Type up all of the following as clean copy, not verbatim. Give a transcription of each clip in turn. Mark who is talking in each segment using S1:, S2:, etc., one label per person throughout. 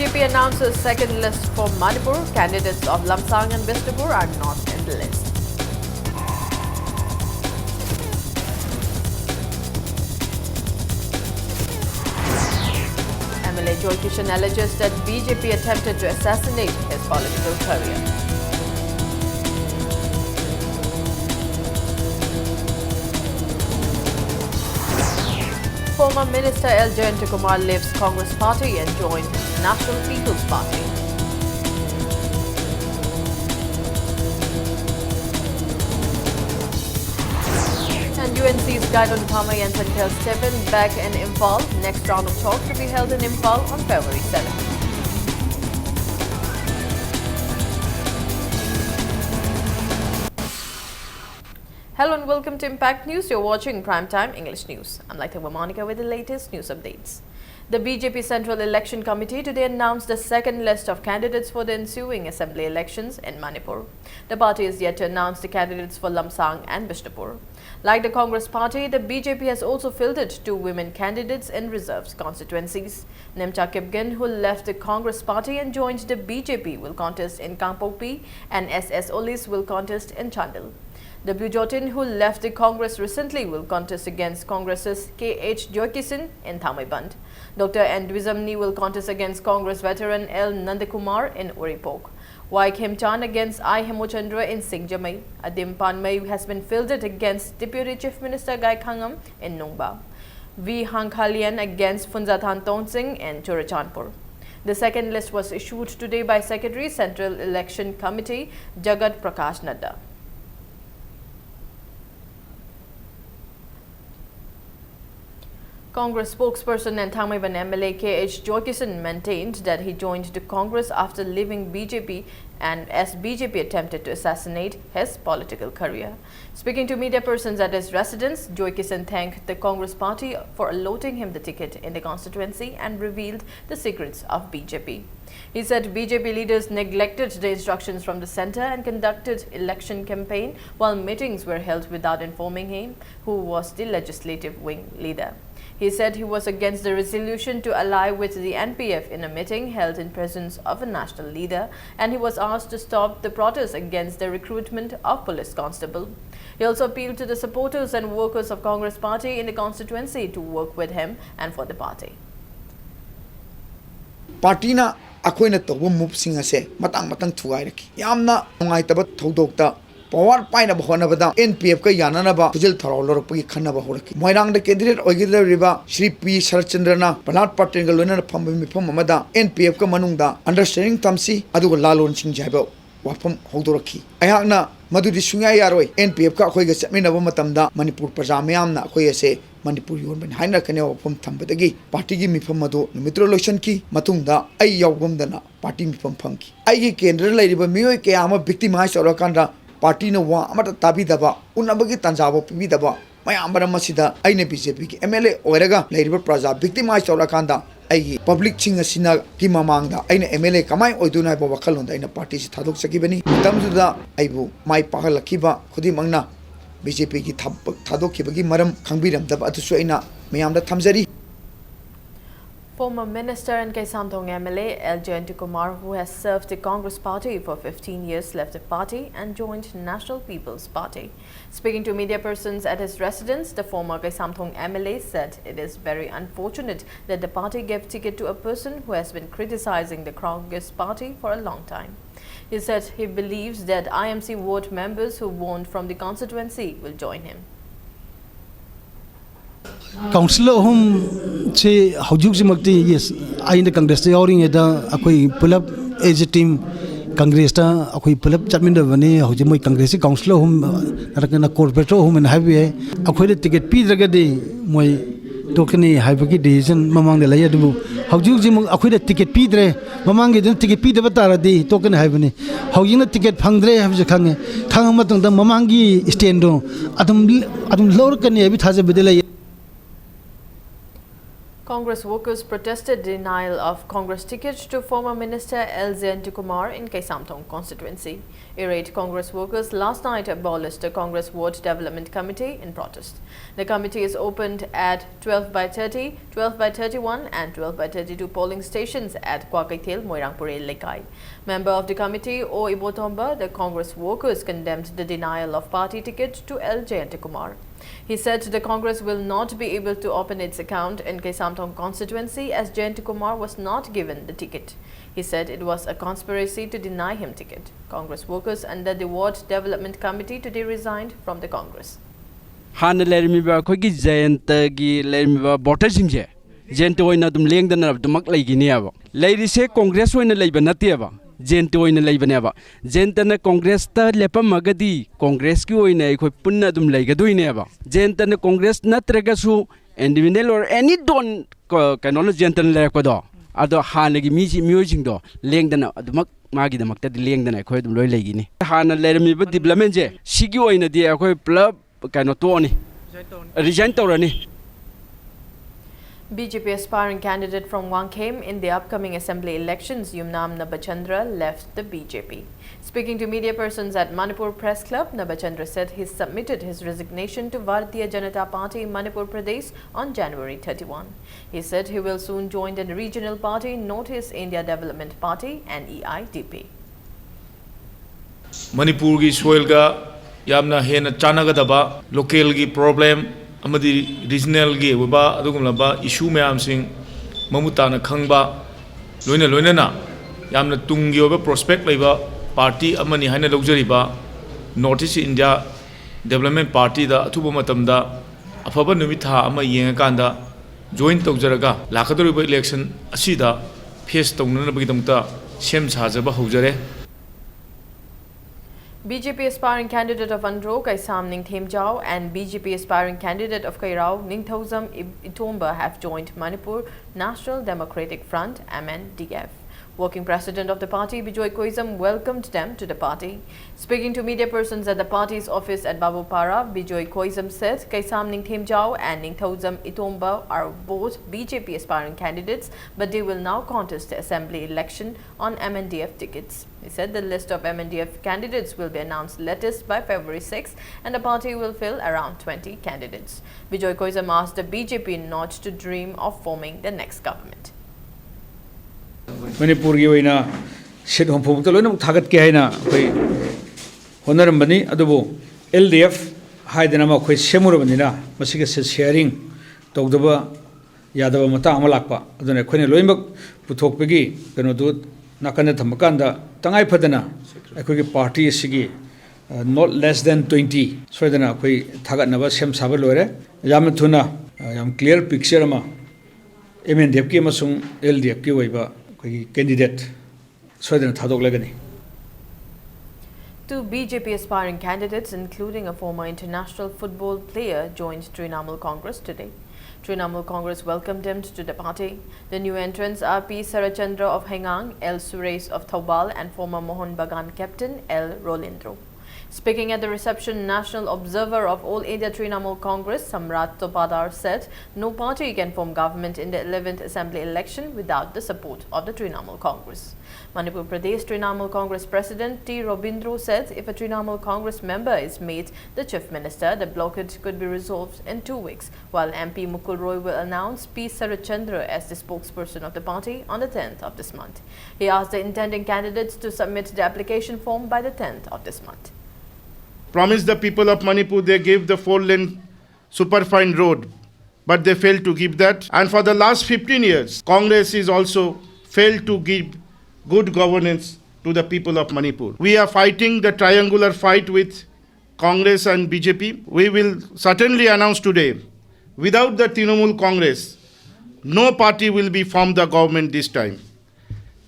S1: BJP announces second list for Manipur. Candidates of Lamsang and Bishnupur are not in the list. MLA Joy Kishan alleges that BJP attempted to assassinate his political career. Former Minister L. Jayantakumar leaves Congress Party and joined National People's Party. And UNC's guide on Thamayan tells Stephen back in Imphal. Next round of talk to be held in Imphal on February 7th. Hello and welcome to Impact News. You're watching Primetime English News. I'm Laitha Monica with the latest news updates. The BJP Central Election Committee today announced the second list of candidates for the ensuing assembly elections in Manipur. The party is yet to announce the candidates for Lamsang and Bishnupur. Like the Congress Party, the BJP has also fielded 2 women candidates in reserved constituencies. Nemcha Kipgen, who left the Congress Party and joined the BJP, will contest in Kangpokpi, and SS Olis will contest in Chandil. W. Jotin, who left the Congress recently, will contest against Congress's K.H. Joykisan in Thamiband. Dr. N. Dwizamni will contest against Congress veteran L. Nandakumar in Uripok. Y. Khemchan against I. Hemochandra in Singjamai. Adim Panmay has been fielded against Deputy Chief Minister Gai Khangam in Nungba. V. Hankhalian against Funzathan Tonsing in Churachandpur. The second list was issued today by Secretary Central Election Committee Jagat Prakash Nadda. Congress spokesperson and Thangmaiban MLA K.H. Joykisan maintained that he joined the Congress after leaving BJP and as BJP attempted to assassinate his political career. Speaking to media persons at his residence, Joykisan thanked the Congress Party for allotting him the ticket in the constituency and revealed the secrets of BJP. He said BJP leaders neglected the instructions from the centre and conducted election campaign while meetings were held without informing him who was the legislative wing leader. He said he was against the resolution to ally with the NPF in a meeting held in presence of a national leader, and he was asked to stop the protest against the recruitment of police constable. He also appealed to the supporters and workers of Congress Party in the constituency to work with him and for the party.
S2: Partina akoina to move sing ase matang thuai yamna ngai taba thodokta power paina bahona bada NPF ka yanana ba pujil tharo lor pagi khanna ba horaki moirang de candidate oigidar riba Shri P Sharachandrana Palat Patel ga loina pham mifam amada NPF ka manungda understanding tamsi aduga lalon sing jaiba wafam hodoraki ayakna madudi sungai yaroi NPF ka khoi ga chatmina ba matamda Manipur praja mayamna khoi ase Manipur yorban haina kane wafam thambadagi party gi mifam madu numitro election ki matungda ai yawgumdana party mifam phangki ai gi kendra lairiba miyoi ke ama victimize orakanda party no wa amata tabi daba unabagi tanjabo pibi daba mayambara masida aine BJP ki MLA oiraga lairiba praja victimize orakanda ai public chinga sina ki mamangda aine MLA kamai oiduna ba wakhalonda aina party si thadok sakibani tamjuda aibu mai pahalakhiba khudi mangna BJP ki thadok kibagi maram khangbiram daba atusu aina mayamda thamjari.
S1: Former Minister and Kaisamthong MLA L. Jayantakumar, who has served the Congress Party for 15 years, left the party and joined National People's Party. Speaking to media persons at his residence, the former Kaisamthong MLA said it is very unfortunate that the party gave ticket to a person who has been criticizing the Congress Party for a long time. He said he believes that IMC ward members who won from the constituency will join him.
S3: Councillor whom say how yes, I in the Congress yawring at a pull up as a team Congress a pull up Chaminda Vani, how Congress councillor whom a corporate home and highway a quite ticket Peter Gade, my tokeny hypocrite decision among the layer to how you acquit a ticket Peter, among it ticket Peter Batara de token heaven. How you ticket Pangre have the Kangamatang the Mamangi stendo, Adam Lorcan, every has a bedela.
S1: Congress workers protested denial of Congress ticket to former Minister L. Jayantikumar in Kaisamthong constituency. Irate Congress workers last night abolished the Congress Ward Development Committee in protest. The committee is opened at 12 by 30, 12 by 31 and 12 by 32 polling stations at Kwakaithel, Moirangpure, Lekai. Member of the committee, O. Ibotomba, the Congress workers condemned the denial of party ticket to L. Jayantikumar. He said the Congress will not be able to open its account in Kaisamthong constituency as Jayantikumar was not given the ticket. He said it was a conspiracy to deny him ticket. Congress workers under the Ward Development Committee today resigned from the Congress.
S4: Hana lermiba khogi Jayanta gi lermiba voter singje Jayanta oina dum lengdana dumak laigini aba lairi se Congress oina leiba nati aba Jayanta oina leiba ne aba Jayanta na Congress ta lepamagadi Congress ki oina ekhoi punna dum leigadoine aba Jayanta na Congress natraga su individual or any don kanona Jayanta na lekodo ado hana gi music do lengdana dumak magi damak ta lengdana ekhoi dum loi leigini hana lermiba development je sigi oina di ekhoi club resign Torani.
S1: BJP aspiring candidate from Wangkhem in the upcoming assembly elections, Yumnam Nabachandra, left the BJP. Speaking to media persons at Manipur Press Club, Nabachandra said he submitted his resignation to Bharatiya Janata Party in Manipur Pradesh on January 31. He said he will soon join the regional party Northeast India Development Party and EIDP.
S5: Manipur ki soil ga yamna hena chanagadaba local gi problem amadi regional gi ba adugumlaba issue mayam sing mamutana khangba loina na yamna tungi oba prospect leiba party amani haina lojariba Northeast India Development Party da athuba matamda afaba numitha ama yenga kanda join tawjaraga lakadoriba election asida face tawnana bagidamta sem sajaba hojare.
S1: BJP aspiring candidate of Andro, Kaisam Ningthem Jao, and BJP aspiring candidate of Kairao, Ningthozam Itomba, have joined Manipur National Democratic Front, MNDF. Working president of the party, Bijoy Koizam, welcomed them to the party. Speaking to media persons at the party's office at Babupara, Bijoy Koizam said Kaisam Ningthem Jao and Ningthozam Itomba are both BJP aspiring candidates, but they will now contest the assembly election on MNDF tickets. He said the list of MNDF candidates will be announced latest by February 6 and the party will fill around 20 candidates. Bijoy Koizam asked the BJP not to dream of forming the next government.
S6: Manipur gi oina sit hom phum to loinam thagat ke haina koi honaram bani adubo LDF haidana ma koi semur bani na masiga sharing togdaba yadaba mata amalakpa aduna khoine loimak puthok pegi kano du nakana thamakanda tangai phadana akoi gi party sigi not less than 20 soidana koi thagat naba sem saba lore yam thuna yam clear picture ma MNDF ki masung LDF ki oiba candidate soidana thadok lagani.
S1: Two BJP aspiring candidates, including a former international football player, joined Trinamool Congress today. Trinamool Congress welcomed him to the party. The new entrants are P. Sarachandra of Hengang, L. Suresh of Thobal, and former Mohun Bagan captain L. Rolindro. Speaking at the reception, National Observer of All India Trinamool Congress, Samrat Topadar, said no party can form government in the 11th Assembly election without the support of the Trinamool Congress. Manipur Pradesh Trinamool Congress President T. Robindro said if a Trinamool Congress member is made the Chief Minister, the blockade could be resolved in 2 weeks, while MP Mukul Roy will announce P. Sarachandra as the spokesperson of the party on the 10th of this month. He asked the intending candidates to submit the application form by the 10th of this month.
S7: Promised the people of Manipur, they gave the 4-lane superfine road, but they failed to give that. And for the last 15 years, Congress is also failed to give good governance to the people of Manipur. We are fighting the triangular fight with Congress and BJP. We will certainly announce today, without the Trinamool Congress, no party will be formed the government this time.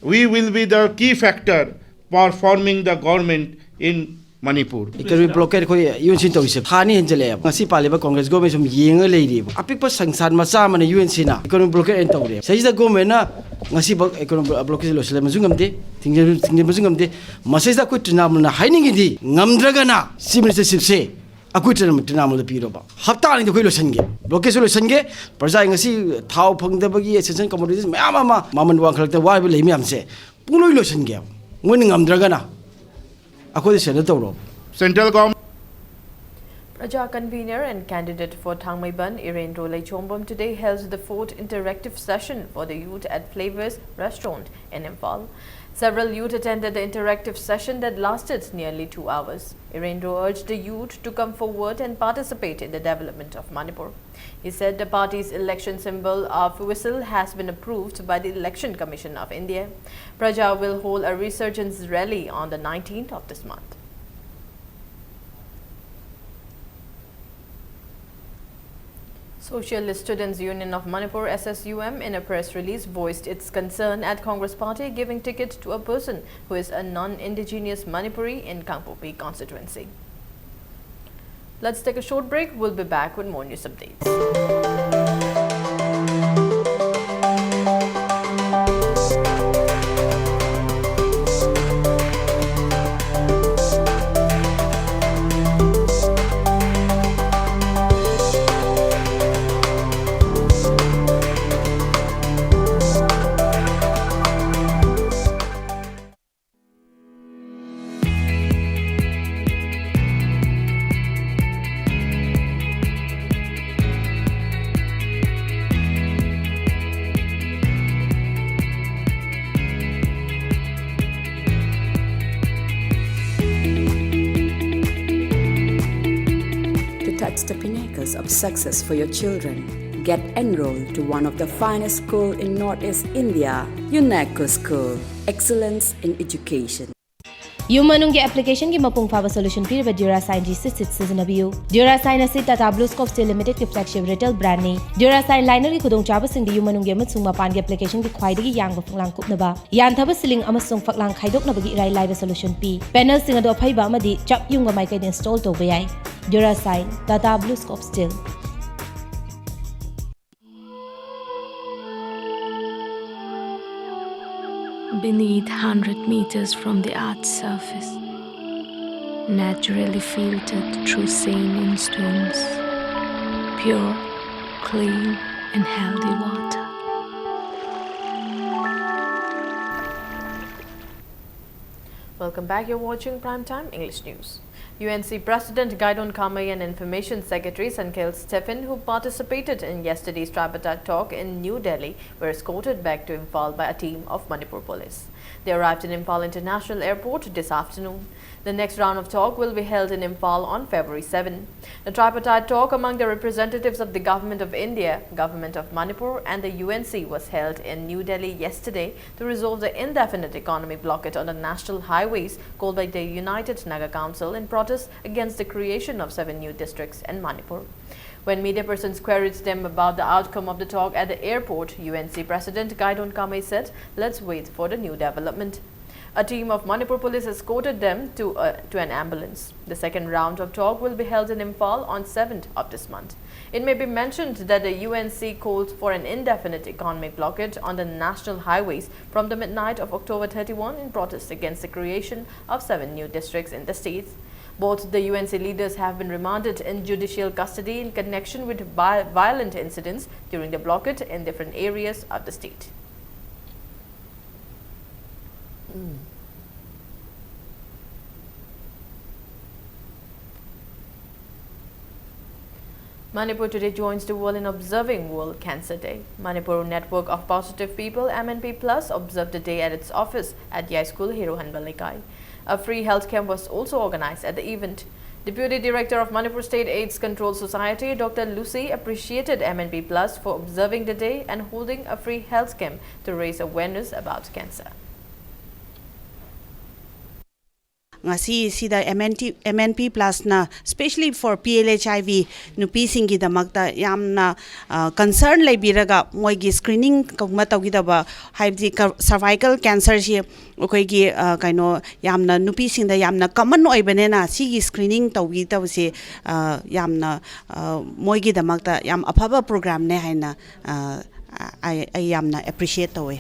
S7: We will be the key factor for forming the government in Manipur.
S8: Economic blockade ko UNC to isip hani henjele ngasi paliba Congress government sum yenga leiri apikpa sangsan macha man UNC na economic blockade en tawre sajida government na ngasi economic blockade lo sele mazungamde tingje mazungamde masajda ko Trinamool na haining di ngamdraga na chief minister se akui trinamal da piro ba hafta ni koi losan ge blockage losan ge parjai ngasi thau phang da bagi essential commodities mayam ma maman wang khalak da wa bi lei myam se pungloi losan ge mo ni ngam draga na akoi se na tawro
S7: Central government.
S1: Praja convener and candidate for Thangmaiban, Irendro Leichombam, today held the 4th interactive session for the youth at Flavors Restaurant in Imphal. Several youth attended the interactive session that lasted nearly 2 hours. Irendro urged the youth to come forward and participate in the development of Manipur. He said the party's election symbol of whistle has been approved by the Election Commission of India. Praja will hold a resurgence rally on the 19th of this month. Socialist Students Union of Manipur SSUM in a press release voiced its concern at Congress Party giving ticket to a person who is a non-indigenous Manipuri in Kangpopi constituency. Let's take a short break. We'll be back with more news updates.
S9: Touch the pinnacles of success for your children. Get enrolled to one of the finest schools in Northeast India, UNESCO School. Excellence in Education.
S10: Yumanungi application ki mapung phaba solution piriba Durasign G6 sizinabiu. Durasign asi Tata Blue Scope Steel Limited ki flagship retail brand ni. Durasign liner ki khudong chaba sing di yumanungi amasung mapan ki application ki khwaidagi yangba phanglang kupnaba. Yan thaba siling amasung phaklang khaidoknaba gi irai laiba solution pi. Panel sing ado phaiba amadi chap yunga mai kai install toba yai. Durasign Tata Blue Scope Steel.
S11: Beneath 100 meters from the Earth's surface, naturally filtered through saline stones, pure, clean and healthy water.
S1: Welcome back. You're watching Primetime English News. UNC President Gaidon Kamai and Information Secretary Sankel Stephen, who participated in yesterday's tripartite talk in New Delhi, were escorted back to Imphal by a team of Manipur police. They arrived in Imphal International Airport this afternoon. The next round of talk will be held in Imphal on February 7. The tripartite talk among the representatives of the Government of India, Government of Manipur and the UNC was held in New Delhi yesterday to resolve the indefinite economic blockade on the national highways called by the United Naga Council in protest against the creation of 7 new districts in Manipur. When media persons queried them about the outcome of the talk at the airport, UNC President Gaidon Kamai said, "Let's wait for the new development." A team of Manipur police escorted them to an ambulance. The second round of talk will be held in Imphal on 7th of this month. It may be mentioned that the UNC called for an indefinite economic blockade on the national highways from the midnight of October 31 in protest against the creation of 7 new districts in the states. Both the UNC leaders have been remanded in judicial custody in connection with violent incidents during the blockade in different areas of the state. Manipur today joins the world in observing World Cancer Day. Manipur Network of Positive People MNP Plus observed the day at its office at Yai School Hirohan Balikai. A free health camp was also organized at the event. Deputy Director of Manipur State AIDS Control Society, Dr. Lucy, appreciated MNP Plus for observing the day and holding a free health camp to raise awareness about cancer.
S12: ngasi sida MNP plus na especially for PLHIV nupi singi damakta yamna concern leibiraga moigi screening kagma tawgidaba haibdi cervical cancer ji okoigi kaino yamna nupi singda yamna common oibanena sigi screening tawgi tawse yamna moigi damakta yam afaba program ne haina I yamna appreciate tawe.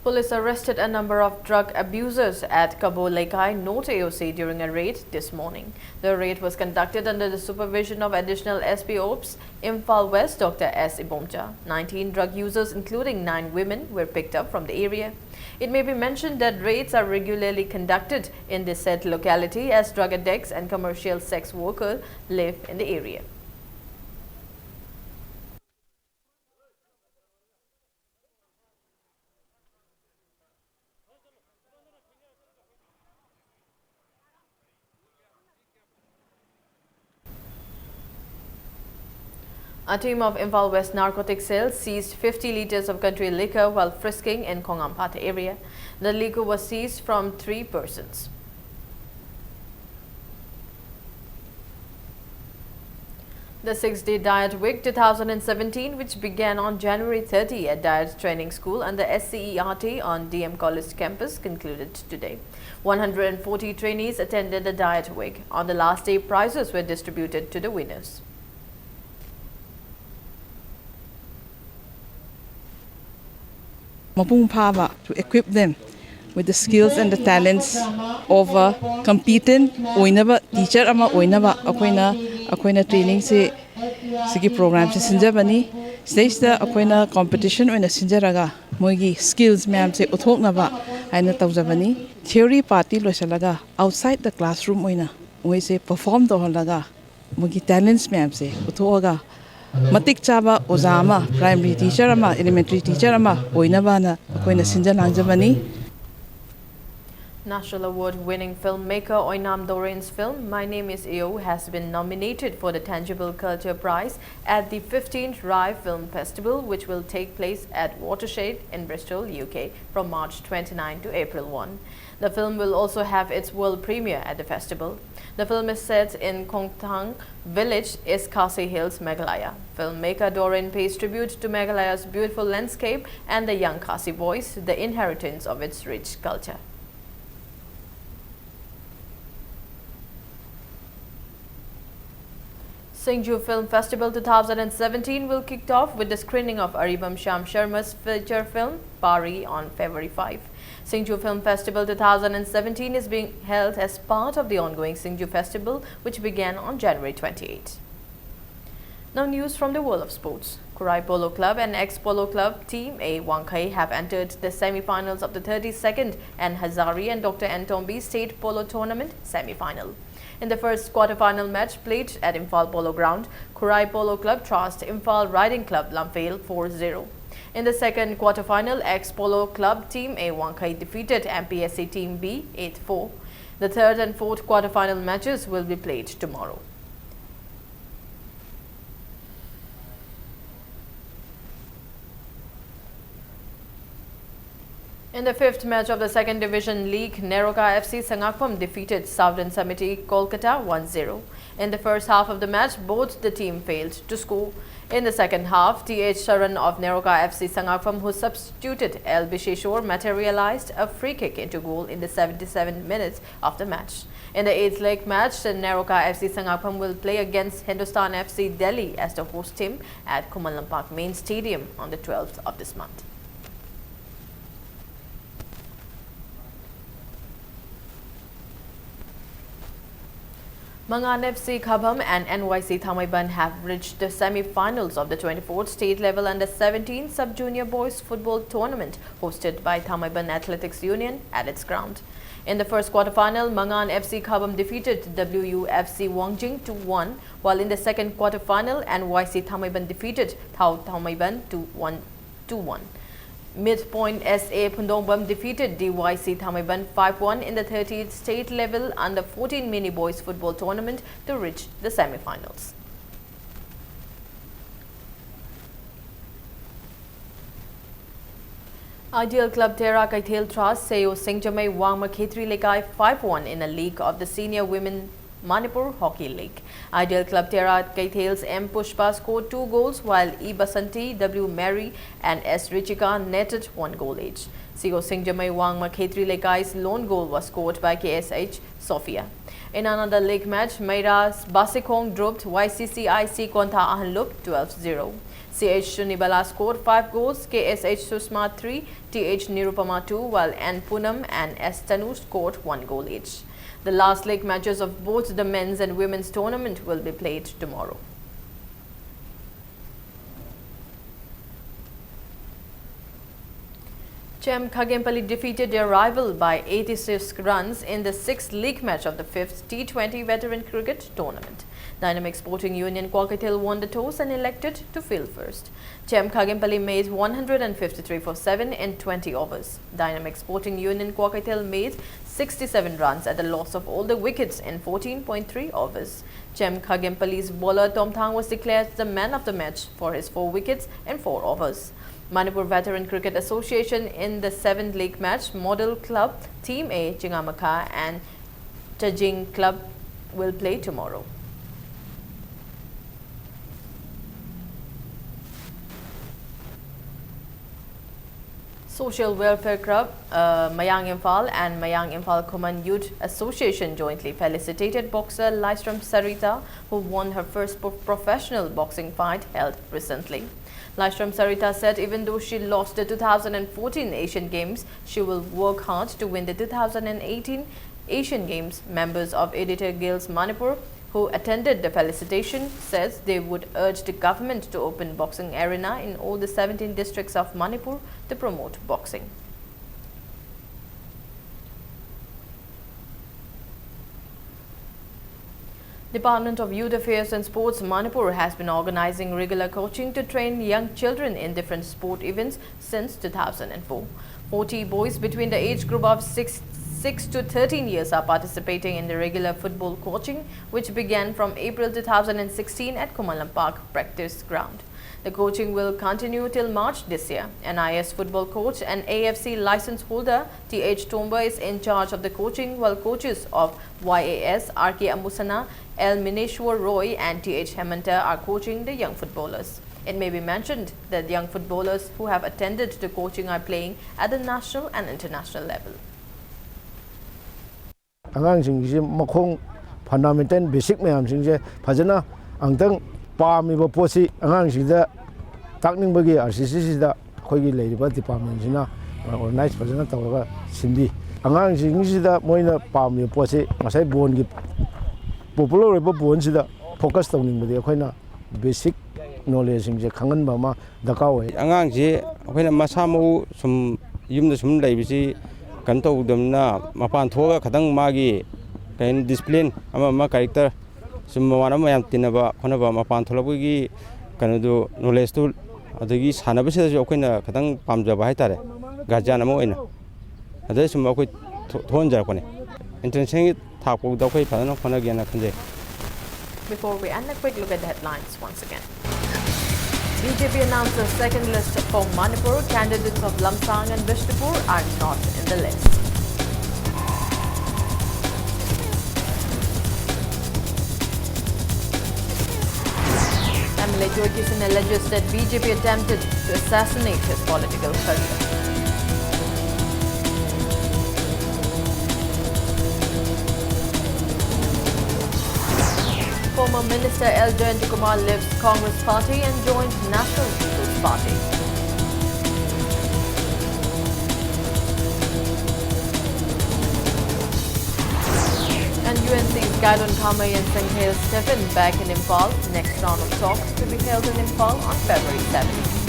S1: Police arrested a number of drug abusers at Kabo Lekai, North AOC during a raid this morning. The raid was conducted under the supervision of Additional SP Ops Imphal West Dr. S. Ibomja. 19 drug users, including 9 women, were picked up from the area. It may be mentioned that raids are regularly conducted in this said locality as drug addicts and commercial sex workers live in the area. A team of Imphal West Narcotics Cell seized 50 litres of country liquor while frisking in Kongampata area. The liquor was seized from 3 persons. The 6-day Diet Week 2017, which began on January 30 at Diet Training School and the SCERT on DM College campus, concluded today. 140 trainees attended the Diet Week. On the last day, prizes were distributed to the winners.
S13: Mapung Phaba to equip them with the skills and the talents of a competent oinaba teacher ama oinaba akoina training se sigi program se sinjabani stage da akoina competition oina sinjaraga moigi skills ma'am se uthoknaba aina tawjabani theory party loisalaga outside the classroom oina moi se perform to holaga moigi talents ma'am se uthoga matik chaba ozama primary teacher ama elementary teacher ama oinabana akoina sinjanangjabani.
S1: National Award-winning filmmaker Oinam Doren's film My Name is Eo has been nominated for the Tangible Culture Prize at the 15th Rye Film Festival, which will take place at Watershed in Bristol, UK from March 29 to April 1. The film will also have its world premiere at the festival. The film is set in Kongtang village, East Khasi Hills, Meghalaya. Filmmaker Doren pays tribute to Meghalaya's beautiful landscape and the young Khasi boys, the inheritance of its rich culture. Singju Film Festival 2017 will kick off with the screening of Aribam Sham Sharma's feature film Pari on February 5. Singju Film Festival 2017 is being held as part of the ongoing Singju Festival, which began on January 28. Now news from the world of sports. Kurai Polo Club and ex-Polo Club Team A Wangkai have entered the semi-finals of the 32nd and Hazari and Dr. Ntombi State Polo Tournament semi-final. In the first quarter-final match played at Imphal Polo Ground, Kurai Polo Club trounced Imphal Riding Club Lamphale 4-0. In the second quarter-final, ex-Polo Club Team A Wangkai defeated MPSC Team B 8-4. The third and fourth quarter-final matches will be played tomorrow. In the fifth match of the second division league, Neroka FC Sangakpam defeated Southern Samiti Kolkata 1-0. In the first half of the match, both the team failed to score. In the second half, T.H. Sharan of Neroka FC Sangakpam, who substituted El Bisheshwar, materialized a free kick into goal in the 77 minutes of the match. In the eighth leg match, Neroka FC Sangakpam will play against Hindustan FC Delhi as the host team at Kumalampak Main Stadium on the 12th of this month. Mangan FC Khabam and NYC Thamaiban have reached the semi-finals of the 24th state level under 17 sub-junior boys football tournament hosted by Thamaiban Athletics Union at its ground. In the first quarter-final, Mangan FC Khabam defeated WUFC Wangjing 2-1, while in the second quarter-final, NYC Thamaiban defeated Thao Thamaiban 2-1. Midpoint SA Pundongbam defeated DYC Thamaiban 5-1 in the 30th state level under 14 mini boys football tournament to reach the semi-finals. Ideal Club Tera Kaithel Trust Seo Singjamai Wangma Khetri Lekai 5-1 in a league of the senior women Manipur Hockey League. Ideal Club Tera Kaithel's M. Pushpa scored 2 goals, while E. Basanti, W. Mary and S. Richika netted 1 goal each. Sigo Singjamai Wangma Khetri Lekai's lone goal was scored by KSH Sofia. In another league match, Meira's Basikong dropped YCCIC Konta Ahanlup 12-0. CH Shunibala scored 5 goals, KSH Susma 3, TH Nirupama 2, while N. Punam and S. Tanu scored 1 goal each. The last league matches of both the men's and women's tournament will be played tomorrow. Chem Khagempally defeated their rival by 86 runs in the 6th league match of the 5th T20 Veteran Cricket Tournament. Dynamic Sporting Union Kwakatel won the toss and elected to field first. Chem Khagempally made 153 for 7 in 20 overs. Dynamic Sporting Union Kwakatel made 67 runs at the loss of all the wickets in 14.3 overs. Chem Khagempally's bowler Tom Thang was declared the man of the match for his 4 wickets in 4 overs. Manipur Veteran Cricket Association in the 7th league match, Model Club, Team A, Jingamaka and Tajing Club will play tomorrow. Social Welfare Club, Mayang Imphal and Mayang Imphal Kuman Youth Association jointly felicitated boxer Lystrom Sarita, who won her first professional boxing fight held recently. Lystrom Sarita said even though she lost the 2014 Asian Games, she will work hard to win the 2018 Asian Games. Members of Editor Guilds Manipur who attended the felicitation says they would urge the government to open boxing arena in all the 17 districts of Manipur to promote boxing. Department of Youth Affairs and Sports Manipur has been organizing regular coaching to train young children in different sport events since 2004. 40 boys between the age group of 6 to 13 years are participating in the regular football coaching, which began from April 2016 at Kumalam Park Practice Ground. The coaching will continue till March this year. NIS football coach and AFC license holder T.H. Tomba is in charge of the coaching, while coaches of YAS, R.K. Amusana, L. Mineshwar Roy and T.H. Hemanta are coaching the young footballers. It may be mentioned that young footballers who have attended the coaching are playing at the national and international level.
S14: ꯑꯉꯥꯡꯁꯤꯡꯁꯤ ꯃꯈꯣꯡ fundamental basic ꯃꯌꯥꯝꯁꯤꯡꯁꯦ ꯐꯖꯅ ꯑꯃꯨꯛꯇꯪ ꯄꯥꯝꯃꯤꯕ ꯄꯣꯠꯁꯤ ꯑꯉꯥꯡꯁꯤꯡꯗ ꯇꯥꯛꯅꯤꯡꯕꯒꯤ ꯑꯥꯔꯁꯤꯁꯤꯁꯤꯗ ꯑꯩꯈꯣꯏꯒꯤ ꯂꯩꯔꯤꯕ ꯗꯤꯄꯥꯔꯠꯃꯦꯟꯁꯤꯅ ꯑꯣꯔꯒꯅꯥꯏꯖ ꯐꯖꯅ ꯇꯧꯔꯒ ꯁꯤꯟꯕꯤ ꯑꯉꯥꯡꯁꯤꯡꯁꯤꯗ ꯃꯣꯏꯅ ꯄꯥꯝꯃꯤꯕ ꯄꯣꯠꯁꯤ ꯉꯁꯥꯏ ꯕꯣꯟꯒꯤ ꯄꯣꯄꯨꯂꯔ ꯑꯣꯏꯕ ꯕꯣꯟꯁꯤꯗ ꯐꯣꯀꯁ ꯇꯧꯅꯤꯡꯕꯗꯤ ꯑꯩꯈꯣꯏꯅ ꯕꯦꯁꯤꯛ ꯅꯣꯂꯦꯖꯁꯤꯡꯁꯦ ꯈꯪꯍꯟꯕ ꯑꯃ ꯗꯔꯀꯥꯔ ꯑꯣꯏ ꯑꯉꯥꯡꯁꯤ ꯑꯩꯈꯣꯏꯅ ꯃꯁꯥ ꯃꯎ ꯁꯨꯝ ꯌꯨꯝꯗ ꯁꯨꯝ ꯂꯩꯕꯁꯤ ꯀꯩꯅꯣ ꯇꯧꯗꯕꯅꯤꯅ ꯃꯄꯥꯟ ꯊꯣꯛꯑꯒ ꯈꯤꯇꯪ ꯃꯥꯒꯤ ꯀꯩꯅꯣ ꯗꯤꯁꯤꯄ꯭ꯂꯤꯟ ꯑꯃ ꯀꯦꯔꯦꯛꯇꯔ ꯁꯨꯝ ꯃꯃꯥꯟꯅꯕ ꯃꯌꯥꯝ ꯇꯤꯟꯅꯕ ꯈꯣꯠꯅꯕ ꯃꯄꯥꯟ ꯊꯣꯛꯂꯛꯄꯒꯤ ꯀꯩꯅꯣꯗꯨ ꯅꯣꯂꯦꯖꯇꯨ ꯑꯗꯒꯤ ꯁꯥꯟꯅꯕꯁꯤꯗꯁꯨ ꯑꯩꯈꯣꯏꯅ ꯈꯤꯇꯪ ꯄꯥꯝꯖꯕ ꯍꯥꯏꯇꯥꯔꯦ ꯒꯥꯔꯖꯤꯌꯥꯟ ꯑꯃ ꯑꯣꯏꯅ ꯑꯗꯩ ꯁꯨꯝ ꯑꯩꯈꯣꯏ ꯊꯣꯛꯍꯟꯖꯔꯛꯄꯅꯦ ꯏꯟꯇꯔꯅꯦꯁꯅꯦꯜꯒꯤ ꯊꯥꯛ ꯐꯥꯎꯗ ꯑꯩꯈꯣꯏ ꯐꯖꯅ ꯍꯣꯠꯅꯒꯦꯅ ꯈꯟꯖꯩ.
S1: Before we end, a quick look at the headlines once again. BJP announced a second list for Manipur. Candidates of Lamsang and Bishnupur are not in the list. MLA Jyotisan alleges that BJP attempted to assassinate his political career. Former Minister L. Jayantikumar leaves Congress Party and joined National People's Party. And UNC's Gaidon Kamai and Singh Stephen back in Imphal. Next round of talks to be held in Imphal on February 7th.